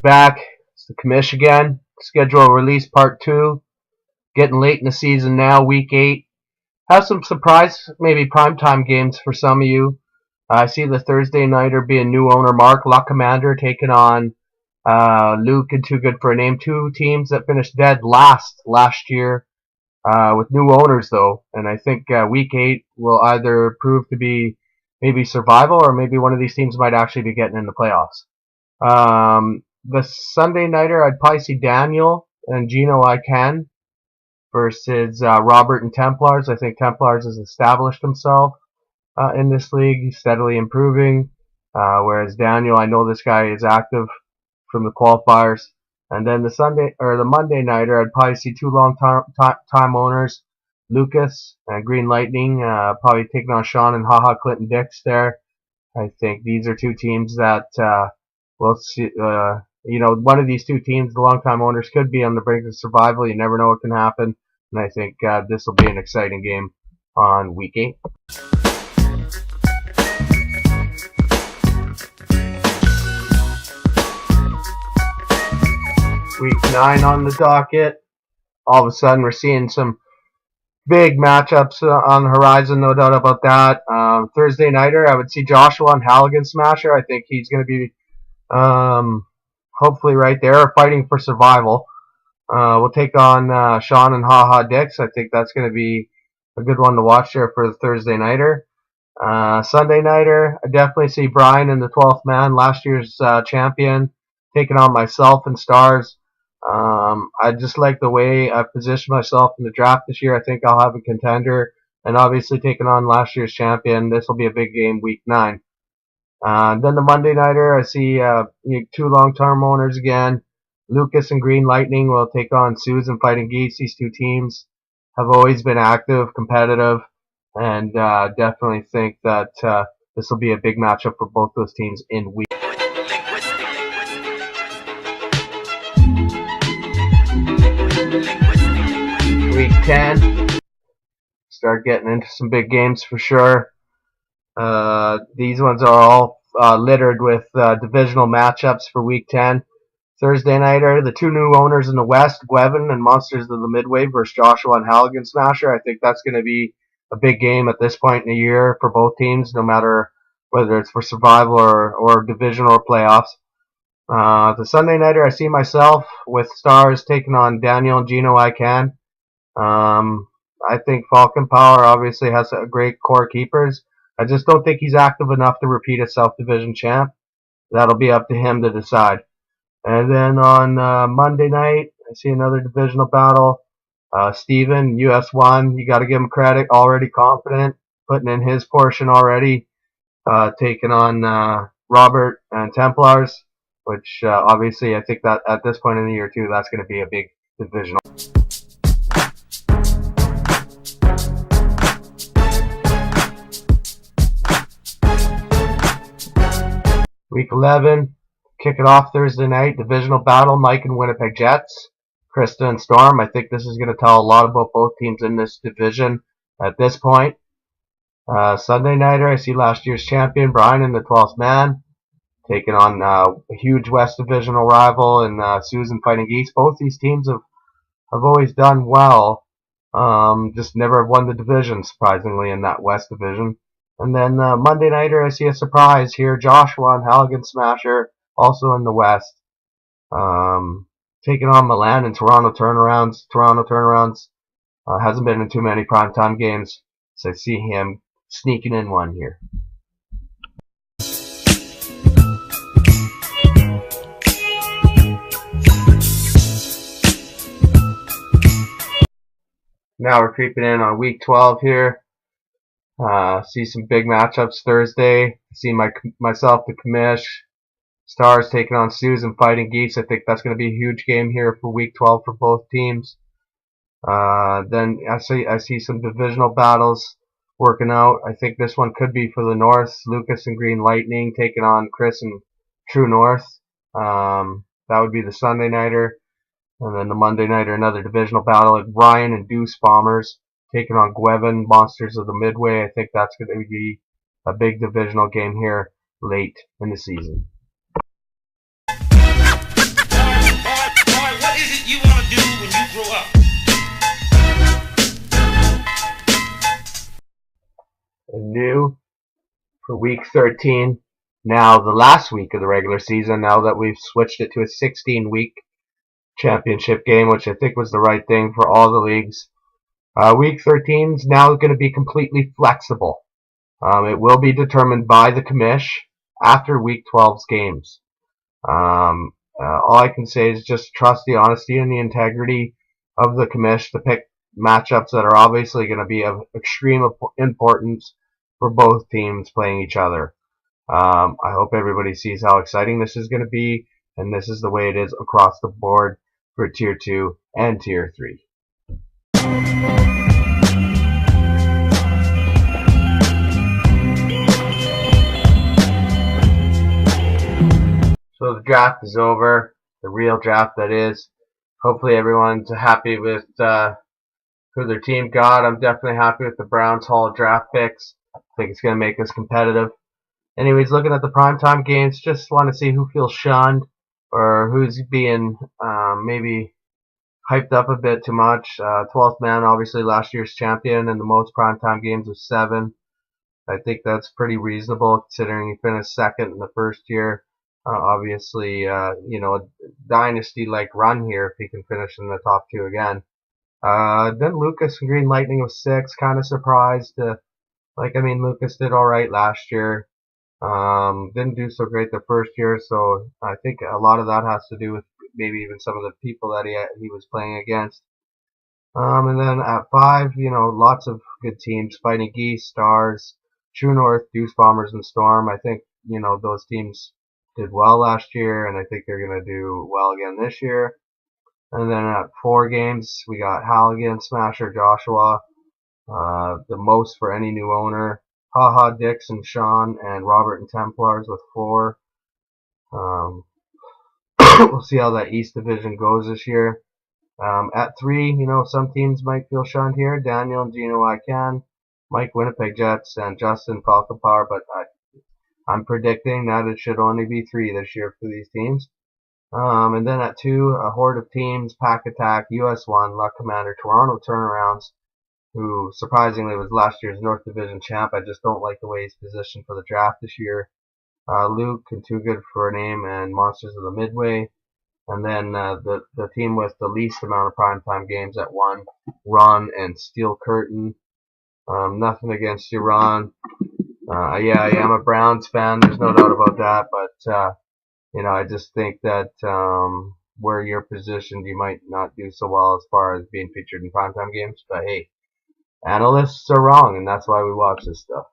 back. It's the commish again. Schedule release part 2. Getting late in the season now, week 8. Have some surprise, maybe primetime games for some of you. I see the Thursday nighter being new owner Mark Luck Commander taking on Luke and Too Good for a Name. Two teams that finished dead last year with new owners though. And I think week 8 will either prove to be maybe survival or maybe one of these teams might actually be getting in the playoffs. The Sunday nighter, I'd probably see Daniel and Gino I Can versus Robert and Templars. I think Templars has established himself in this league. He's steadily improving, whereas Daniel, I know this guy is active from the qualifiers. And then the Monday nighter, I'd probably see two long-time owners, Lucas and Green Lightning, probably taking on Sean and Haha Clinton Dix there. I think these are two teams that we'll see. One of these two teams, the long-time owners, could be on the brink of survival. You never know what can happen. And I think this will be an exciting game on week 8. Week 9 on the docket. All of a sudden, we're seeing some big matchups on the horizon, no doubt about that. Thursday nighter, I would see Joshua and Halligan Smasher. I think he's going to be hopefully right there, fighting for survival. We'll take on Sean and Haha Dix. I think that's going to be a good one to watch there for the Thursday nighter. Sunday nighter, I definitely see Brian in the 12th man, last year's champion, taking on myself and Stars. I just like the way I positioned myself in the draft this year. I think I'll have a contender, and obviously taking on last year's champion. This will be a big game, week 9. Then the Monday nighter, I see two long-term owners again. Lucas and Green Lightning will take on Susan Fighting Geese. These two teams have always been active, competitive, and definitely think that this will be a big matchup for both those teams in week 10. Start getting into some big games for sure. These ones are all littered with divisional matchups for week 10. Thursday nighter, the two new owners in the West, Gwevin and Monsters of the Midway versus Joshua and Halligan Smasher. I think that's going to be a big game at this point in the year for both teams, no matter whether it's for survival or divisional or playoffs. The Sunday nighter, I see myself with Stars taking on Daniel and Gino I Can. I think Falcon Power obviously has a great core keepers. I just don't think he's active enough to repeat as Self-Division champ. That'll be up to him to decide. And then on Monday night, I see another divisional battle. Steven, US1, you got to give him credit, already confident, putting in his portion already, taking on Robert and Templars, which obviously I think that at this point in the year too, that's going to be a big divisional. Week 11, kick it off Thursday night, divisional battle, Mike and Winnipeg Jets, Krista and Storm. I think this is going to tell a lot about both teams in this division at this point. Sunday nighter, I see last year's champion, Brian in the 12th man, taking on a huge West divisional rival and Susan Fighting Geese. Both these teams have always done well, just never won the division, surprisingly, in that West division. And then Monday nighter, I see a surprise here, Joshua and Halligan Smasher, also in the West, taking on Milan and Toronto Turnarounds. Toronto Turnarounds hasn't been in too many primetime games, so I see him sneaking in one here. Now we're creeping in on week 12 here. See some big matchups Thursday. See myself, the commish. Stars taking on Susan Fighting Geese. I think that's going to be a huge game here for week 12 for both teams. Then I see some divisional battles working out. I think this one could be for the North. Lucas and Green Lightning taking on Chris and True North. That would be the Sunday nighter. And then the Monday nighter, another divisional battle at Ryan and Deuce Bombers taking on Gwevin, Monsters of the Midway. I think that's going to be a big divisional game here late in the season. for week 13. Now the last week of the regular season, now that we've switched it to a 16-week championship game, which I think was the right thing for all the leagues. Week 13 is now going to be completely flexible. It will be determined by the commish after week 12's games. All I can say is just trust the honesty and the integrity of the commish to pick matchups that are obviously going to be of extreme importance for both teams playing each other. I hope everybody sees how exciting this is going to be, and this is the way it is across the board for Tier 2 and Tier 3. So the draft is over, the real draft that is. Hopefully everyone's happy with who their team got. I'm definitely happy with the Browns' haul of draft picks. I think it's going to make us competitive. Anyways, looking at the primetime games, just want to see who feels shunned or who's being maybe hyped up a bit too much. 12th man, obviously last year's champion, and the most primetime games of 7. I think that's pretty reasonable considering he finished second in the first year. Obviously, a dynasty-like run here if he can finish in the top 2 again. Then Lucas and Green Lightning was 6. Kind of surprised. Lucas did all right last year. Didn't do so great the first year, so I think a lot of that has to do with maybe even some of the people that he was playing against. And then at 5, lots of good teams: Fighting Geese, Stars, True North, Deuce Bombers, and Storm. I think those teams did well last year, and I think they're gonna do well again this year. And then at 4 games, we got Halligan, Smasher, Joshua, the most for any new owner. Haha, Dix and Sean, and Robert and Templars with 4. We'll see how that East Division goes this year. At 3, some teams might feel shunned here. Daniel and Gino Ican, Mike Winnipeg Jets, and Justin Falcon Power, but I'm predicting that it should only be 3 this year for these teams. And then at 2, a horde of teams: Pack Attack, US1, Luck Commander, Toronto Turnarounds, who surprisingly was last year's North Division champ. I just don't like the way he's positioned for the draft this year. Luke and Too Good for a Name, and Monsters of the Midway. And then the team with the least amount of primetime games at 1, Ron and Steel Curtain. Nothing against you, Ron. Yeah, I am a Browns fan. There's no doubt about that. But I just think that where you're positioned, you might not do so well as far as being featured in primetime games. But hey, analysts are wrong, and that's why we watch this stuff.